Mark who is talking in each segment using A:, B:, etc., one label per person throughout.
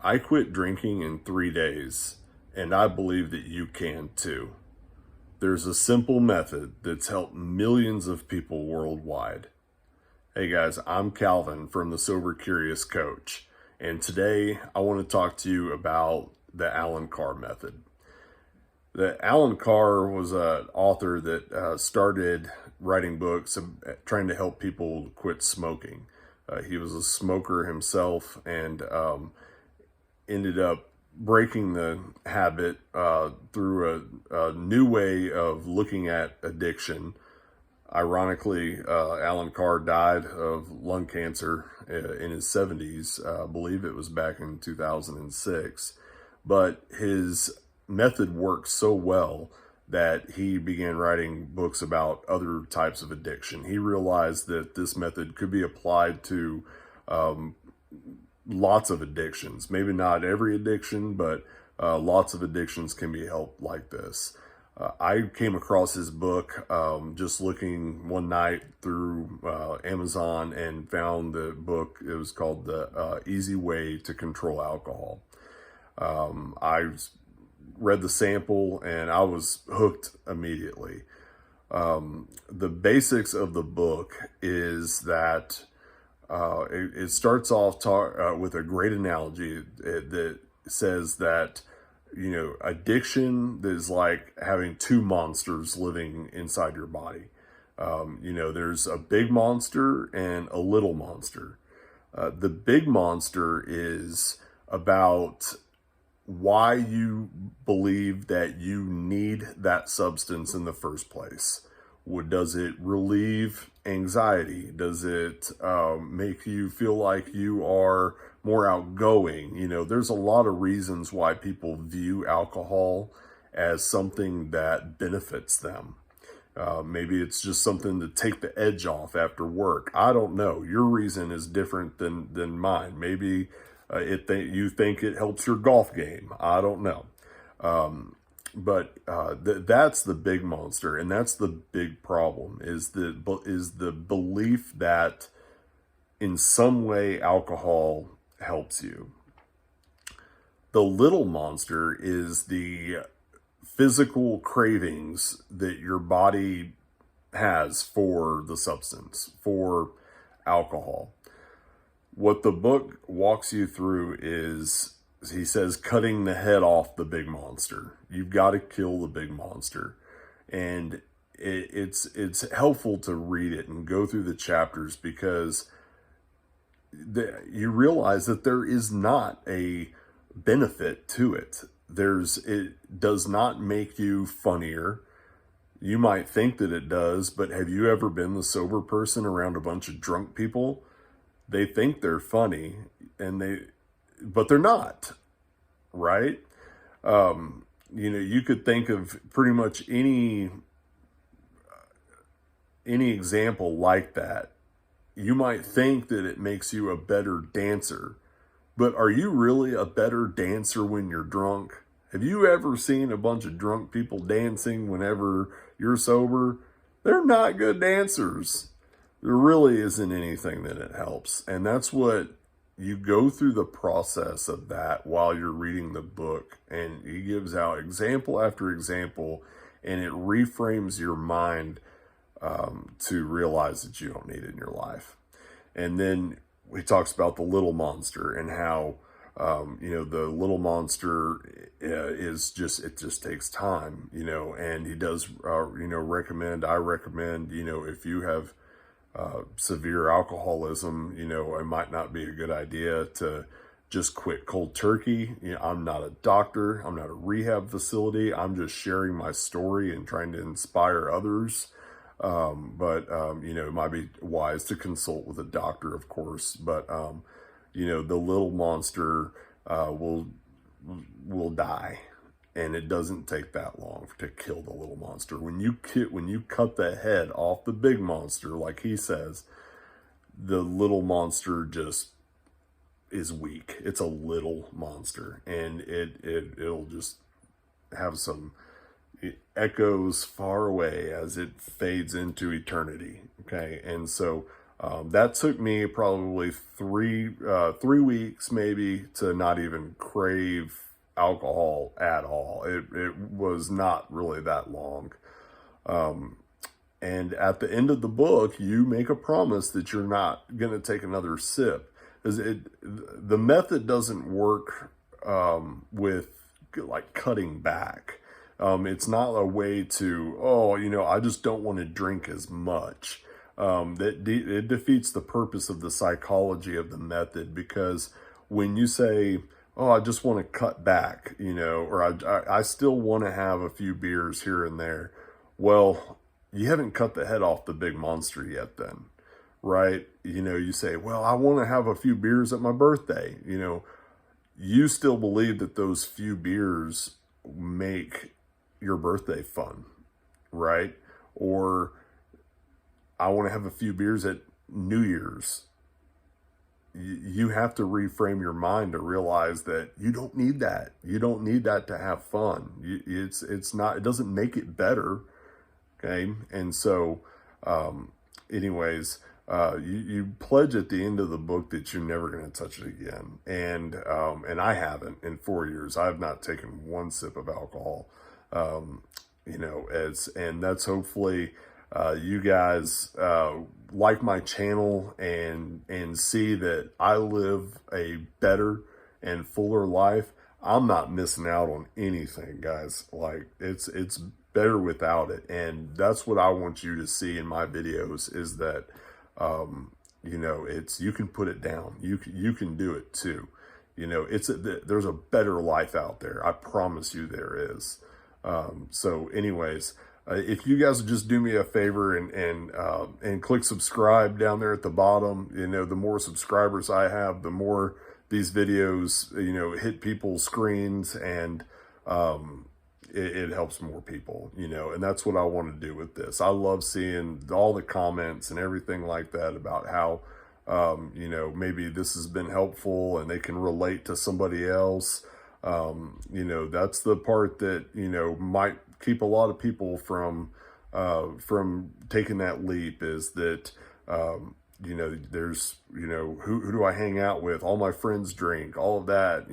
A: I quit drinking in 3 days, and I believe that you can too. There's a simple method that's helped millions of people worldwide. Hey guys, I'm Calvin from the Sober Curious Coach, and today I want to talk to you about the Allen Carr method. The Allen Carr was an author that started writing books trying to help people quit smoking. He was a smoker himself and ended up breaking the habit through a new way of looking at addiction. Ironically, Allen Carr died of lung cancer in his 70s. I believe it was back in 2006. But his method worked so well that he began writing books about other types of addiction. He realized that this method could be applied to lots of addictions. Maybe not every addiction, but lots of addictions can be helped like this. I came across his book just looking one night through Amazon and found the book. It was called The Easy Way to Control Alcohol. I read the sample and I was hooked immediately. The basics of the book is that it starts off with a great analogy that says that, you know, addiction is like having two monsters living inside your body. You know, there's a big monster and a little monster. The big monster is about why you believe that you need that substance in the first place. Does it relieve anxiety? Does it make you feel like you are more outgoing? You know, there's a lot of reasons why people view alcohol as something that benefits them. Maybe it's just something to take the edge off after work. I don't know. Your reason is different than mine. Maybe you think it helps your golf game. I don't know. But that's the big monster, and that's the big problem, is the belief that in some way alcohol helps you. The little monster is the physical cravings that your body has for the substance, for alcohol. What the book walks you through is, he says, cutting the head off the big monster. You've got to kill the big monster. And it's helpful to read it and go through the chapters, because you realize that there is not a benefit to it. It does not make you funnier. You might think that it does, but have you ever been the sober person around a bunch of drunk people? They think they're funny, but they're not, right? You know, you could think of pretty much any example like that. You might think that it makes you a better dancer, but are you really a better dancer when you're drunk? Have you ever seen a bunch of drunk people dancing whenever you're sober? They're not good dancers. There really isn't anything that it helps. And that's what you go through the process of that while you're reading the book. And he gives out example after example, and it reframes your mind to realize that you don't need it in your life. And then he talks about the little monster and how, you know, the little monster it just takes time, you know, and he does, you know, I recommend, you know, if you have severe alcoholism, you know, it might not be a good idea to just quit cold turkey. You know, I'm not a doctor. I'm not a rehab facility. I'm just sharing my story and trying to inspire others. But you know, it might be wise to consult with a doctor, of course. But, you know, the little monster will die. And it doesn't take that long to kill the little monster. When you cut the head off the big monster, like he says, the little monster just is weak. It's a little monster, and it'll just have some echoes far away as it fades into eternity. Okay, and so That took me probably 3 weeks maybe to not even crave alcohol at all. It was not really that long. And at the end of the book, you make a promise that you're not going to take another sip. Because the method doesn't work with like cutting back. It's not a way to, oh, I just don't want to drink as much. It defeats the purpose of the psychology of the method, because when you say, oh, I just want to cut back, or I still want to have a few beers here and there. Well, you haven't cut the head off the big monster yet then, right? You say, well, I want to have a few beers at my birthday. You still believe that those few beers make your birthday fun, right? Or I want to have a few beers at New Year's. You have to reframe your mind to realize that you don't need that. You don't need that to have fun. It's not, it doesn't make it better. Okay. And so, anyways, you pledge at the end of the book that you're never going to touch it again. And I haven't in 4 years. I've not taken one sip of alcohol. And that's hopefully, you guys, like my channel and see that I live a better and fuller life. I'm not missing out on anything, guys. Like it's better without it. And that's what I want you to see in my videos, is that, you can put it down. You can do it too. There's a better life out there. I promise you there is. So anyways, if you guys would just do me a favor and click subscribe down there at the bottom, the more subscribers I have, the more these videos, hit people's screens, and, it helps more people, and that's what I want to do with this. I love seeing all the comments and everything like that about how, maybe this has been helpful and they can relate to somebody else. That's the part that, might keep a lot of people from taking that leap, is that, there's, who do I hang out with? All my friends drink, all of that,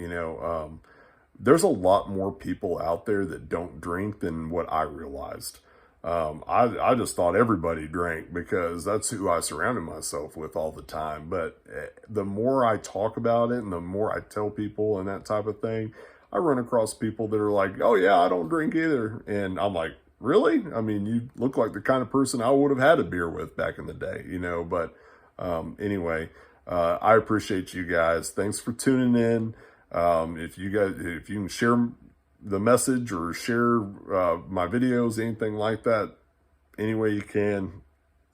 A: there's a lot more people out there that don't drink than what I realized. I just thought everybody drank because that's who I surrounded myself with all the time. But the more I talk about it and the more I tell people and that type of thing, I run across people that are like, oh yeah, I don't drink either. And I'm like, really? I mean, you look like the kind of person I would have had a beer with back in the day, but anyway, I appreciate you guys. Thanks for tuning in. If you can share the message or share my videos, anything like that, any way you can,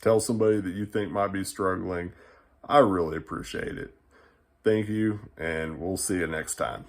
A: tell somebody that you think might be struggling. I really appreciate it. Thank you, and we'll see you next time.